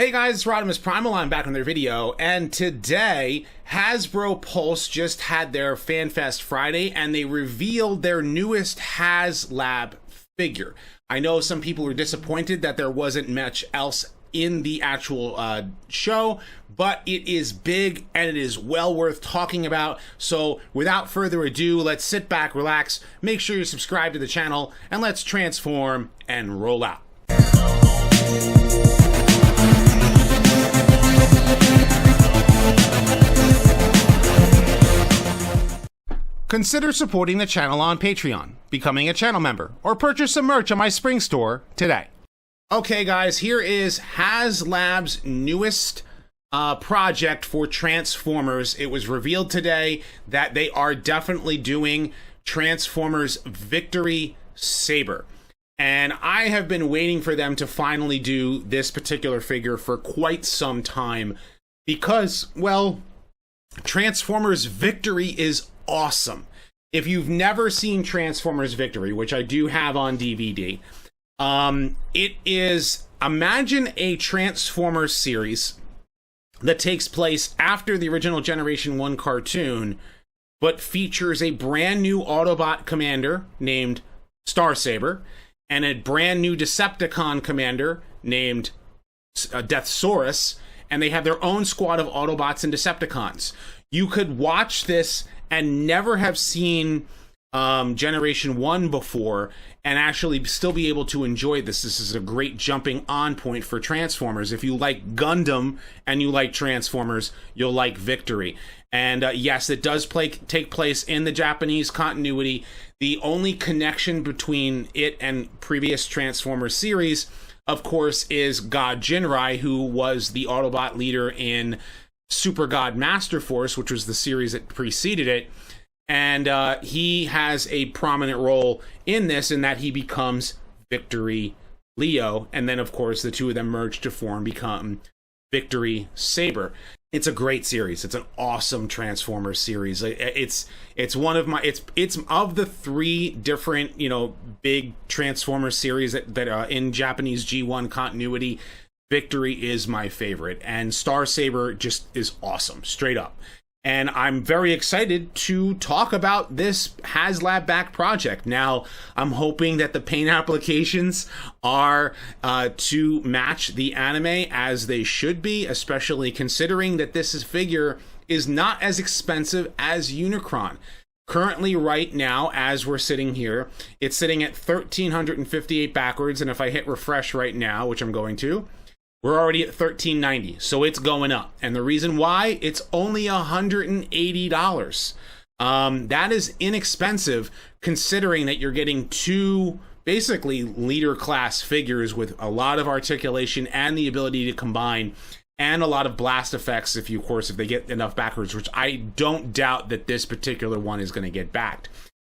Hey guys, it's RodimusPrimal. I'm back on their video, and today Hasbro Pulse just had their FanFest Friday, and they revealed their newest Haslab figure. I know some people were disappointed that there wasn't much else in the actual show, but it is big and it is well worth talking about. So without further ado, let's sit back, relax, make sure you subscribe to the channel, and let's transform and roll out. Consider supporting the channel on Patreon, becoming a channel member, or purchase some merch on my spring store today. Okay guys, here is Haslab's newest project for Transformers. It was revealed today that they are definitely doing Transformers Victory Saber. And I have been waiting for them to finally do this particular figure for quite some time because, well, Transformers Victory is awesome. If you've never seen Transformers Victory, which I do have on DVD, it is, imagine a Transformers series that takes place after the original Generation 1 cartoon, but features a brand new Autobot Commander named Saber and a brand new Decepticon Commander named Deathsaurus, and they have their own squad of Autobots and Decepticons. You could watch this and never have seen Generation 1 before and actually still be able to enjoy this. This is a great jumping on point for Transformers. If you like Gundam and you like Transformers, you'll like Victory. And yes, it does take place in the Japanese continuity. The only connection between it and previous Transformers series, of course, is God Jinrai, who was the Autobot leader in Super God Master Force, which was the series that preceded it. And he has a prominent role in this in that he becomes Victory Leo. And then, of course, the two of them merge to become Victory Saber. It's a great series. It's an awesome Transformers series. It's one of my, it's of the three different, big Transformers series that are in Japanese G1 continuity. Victory is my favorite, and Saber just is awesome, straight up. And I'm very excited to talk about this Haslab back project. Now, I'm hoping that the paint applications are to match the anime as they should be, especially considering that this figure is not as expensive as Unicron. Currently, right now, as we're sitting here, it's sitting at 1,358 backwards, and if I hit refresh right now, which I'm going to, we're already at $13.90, so it's going up. And the reason why, it's only $180. That is inexpensive considering that you're getting two basically leader class figures with a lot of articulation and the ability to combine, and a lot of blast effects if they get enough backwards, which I don't doubt that this particular one is going to get backed.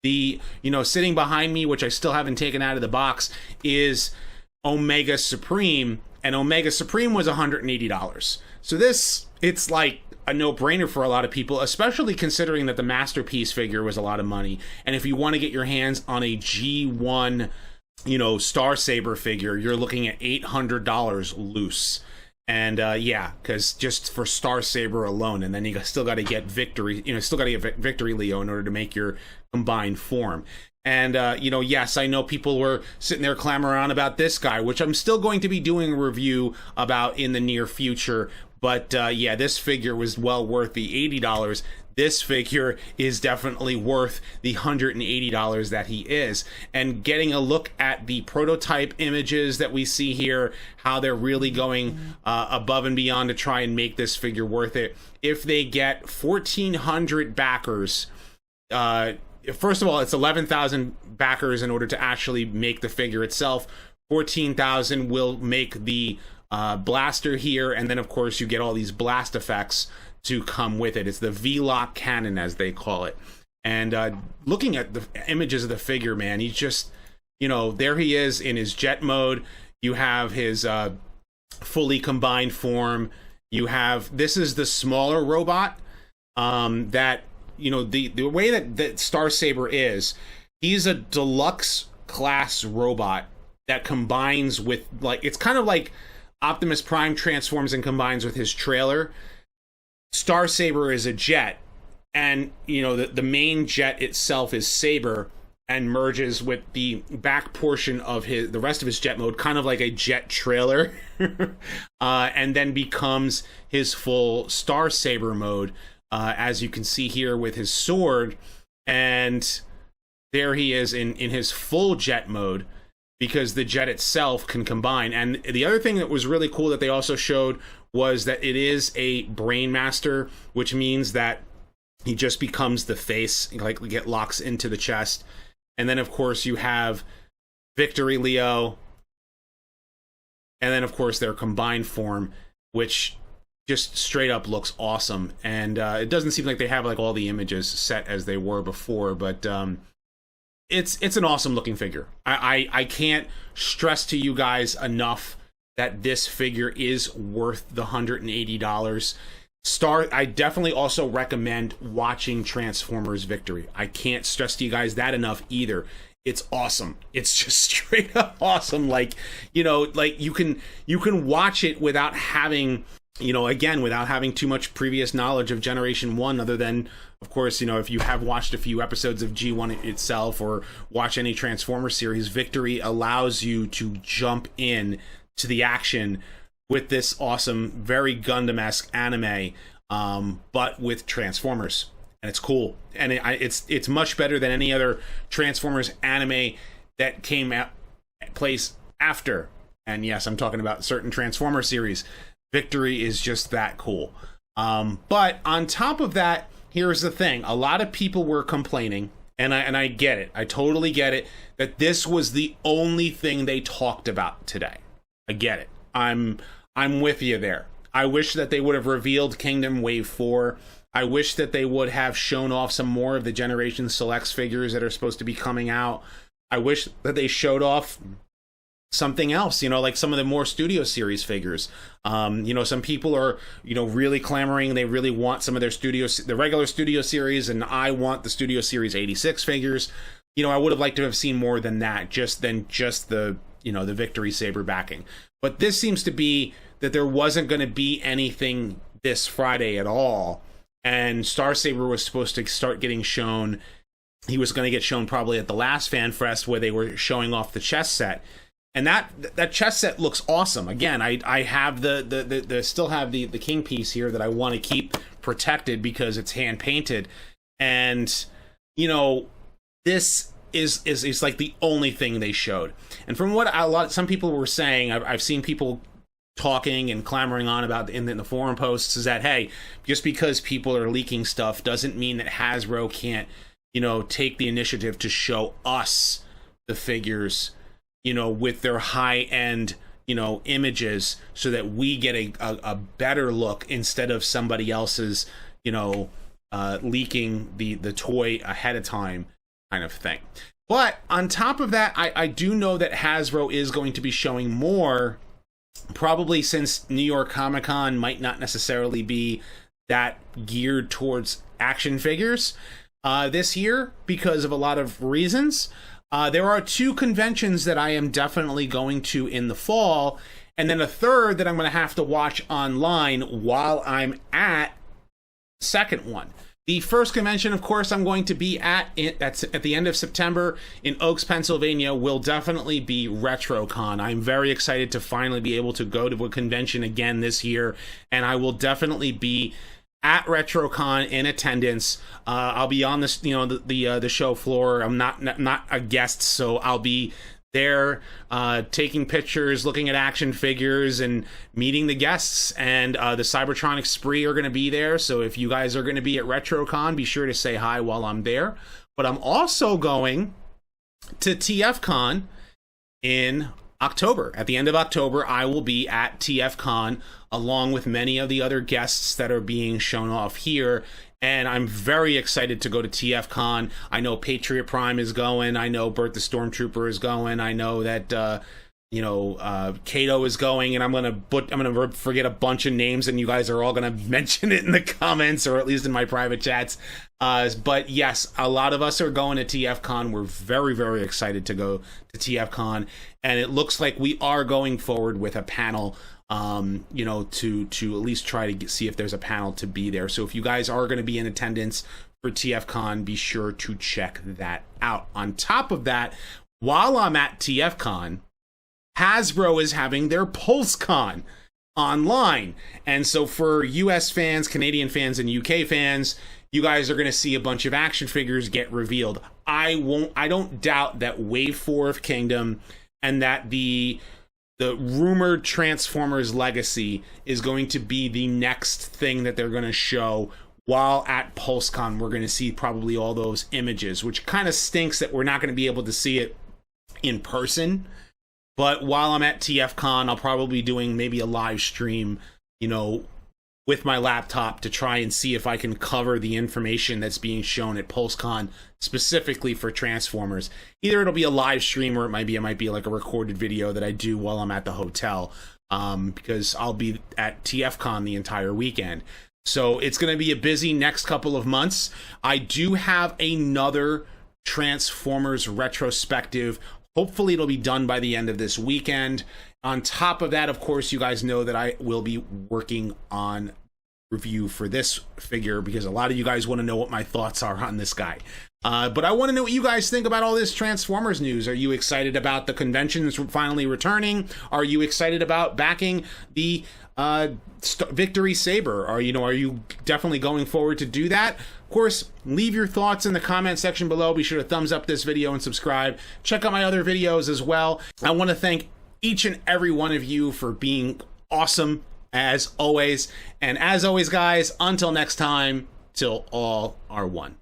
The, sitting behind me, which I still haven't taken out of the box, is Omega Supreme. And Omega Supreme was $180. So it's like a no-brainer for a lot of people, especially considering that the Masterpiece figure was a lot of money. And if you want to get your hands on a G1, Saber figure, you're looking at $800 loose. And yeah, because just for Saber alone, and then you still got to get Victory, Victory Leo in order to make your combined form. And, yes, I know people were sitting there clamoring on about this guy, which I'm still going to be doing a review about in the near future. But, yeah, this figure was well worth the $80. This figure is definitely worth the $180 that he is. And getting a look at the prototype images that we see here, how they're really going above and beyond to try and make this figure worth it. If they get 1,400 backers, first of all, it's 11,000 backers in order to actually make the figure itself. 14,000 will make the blaster here, and then of course you get all these blast effects to come with it. It's the V-Lock cannon, as they call it. And looking at the images of the figure, man, he's just, there he is in his jet mode. You have his fully combined form. You have, this is the smaller robot that, the way that Saber is, he's a deluxe class robot that combines with, like, it's kind of like Optimus Prime transforms and combines with his trailer. Star Saber is a jet, and you know the main jet itself is Saber, and merges with the back portion of the rest of his jet mode, kind of like a jet trailer, and then becomes his full Star Saber mode, as you can see here with his sword, and there he is in his full jet mode, because the jet itself can combine. And the other thing that was really cool that they also showed was that it is a Brainmaster, which means that he just becomes the face, like get locks into the chest. And then, of course, you have Victory Leo. And then, of course, their combined form, which just straight up looks awesome. And it doesn't seem like they have like all the images set as they were before, but it's an awesome looking figure. I can't stress to you guys enough that this figure is worth the $180. I definitely also recommend watching Transformers Victory. I can't stress to you guys that enough either. It's awesome. It's just straight up awesome. Like, you know, like you can watch it without having, you know, again, without having too much previous knowledge of Generation 1, other than, of course, you know, if you have watched a few episodes of G1 itself or watch any Transformers series, Victory allows you to jump in to the action with this awesome, very Gundam-esque anime, but with Transformers. And it's cool. And it's much better than any other Transformers anime that came out place after. And yes, I'm talking about certain Transformer series. Victory is just that cool. But on top of that, here's the thing. A lot of people were complaining, and I get it. I totally get it, that this was the only thing they talked about today. I get it. I'm with you there. I wish that they would have revealed Kingdom Wave 4. I wish that they would have shown off some more of the Generation Selects figures that are supposed to be coming out. I wish that they showed off something else, you know, like some of the more Studio Series figures. You know, some people are, you know, really clamoring. They really want some of their the regular Studio Series, and I want the Studio Series 86 figures. You know, I would have liked to have seen more than that, just the, you know, the Victory Saber backing. But this seems to be that there wasn't going to be anything this Friday at all. And Star Saber was supposed to start getting shown. He was going to get shown probably at the last Fan Fest, where they were showing off the chess set. And that chess set looks awesome. Again, I have the still have the king piece here that I want to keep protected because it's hand painted. And, you know, this is like the only thing they showed. And from what some people were saying, I've seen people talking and clamoring on about in the forum posts, is that, hey, just because people are leaking stuff doesn't mean that Hasbro can't, you know, take the initiative to show us the figures, you know, with their high-end, you know, images, so that we get a better look instead of somebody else's, you know, leaking the toy ahead of time kind of thing. But on top of that, I do know that Hasbro is going to be showing more, probably since New York Comic Con might not necessarily be that geared towards action figures this year because of a lot of reasons. There are 2 conventions that I am definitely going to in the fall, and then a third that I'm going to have to watch online while I'm at the second one. The first convention, of course, I'm going to be that's at the end of September in Oaks, Pennsylvania, will definitely be RetroCon. I'm very excited to finally be able to go to a convention again this year, and I will definitely be at RetroCon in attendance. I'll be on this, you know, the show floor. I'm not a guest, so I'll be there taking pictures, looking at action figures, and meeting the guests. And the Cybertronic Spree are going to be there, so if you guys are going to be at RetroCon, be sure to say hi while I'm there. But I'm also going to TFCon in October. At the end of October, I will be at TFCon along with many of the other guests that are being shown off here. And I'm very excited to go to TFCon. I know Patriot Prime is going. I know Bert the Stormtrooper is going. I know that Kato is going. And I'm gonna forget a bunch of names, and you guys are all gonna mention it in the comments, or at least in my private chats. But yes, a lot of us are going to TFCon. We're very, very excited to go to TFCon, and it looks like we are going forward with a panel you know, to at least try to see if there's a panel to be there. So if you guys are going to be in attendance for TFCon, be sure to check that out. On top of that, while I'm at TFCon, Hasbro is having their PulseCon online. And so for US fans, Canadian fans, and UK fans, you guys are going to see a bunch of action figures get revealed. I don't doubt that Wave 4 of Kingdom and that the rumored Transformers Legacy is going to be the next thing that they're going to show. While at PulseCon, we're going to see probably all those images, which kind of stinks that we're not going to be able to see it in person. But while I'm at TFCon, I'll probably be doing maybe a live stream, you know, with my laptop to try and see if I can cover the information that's being shown at PulseCon specifically for Transformers. Either it'll be a live stream or it might be like a recorded video that I do while I'm at the hotel, because I'll be at TFCon the entire weekend. So it's going to be a busy next couple of months. I do have another Transformers retrospective. Hopefully it'll be done by the end of this weekend. On top of that, of course, you guys know that I will be working on review for this figure because a lot of you guys want to know what my thoughts are on this guy. But I want to know what you guys think about all this Transformers news. Are you excited about the conventions finally returning? Are you excited about backing the Victory Saber? Are you definitely going forward to do that? Of course, leave your thoughts in the comment section below. Be sure to thumbs up this video and subscribe. Check out my other videos as well. I want to thank each and every one of you for being awesome as always. And as always, guys, until next time, till all are one.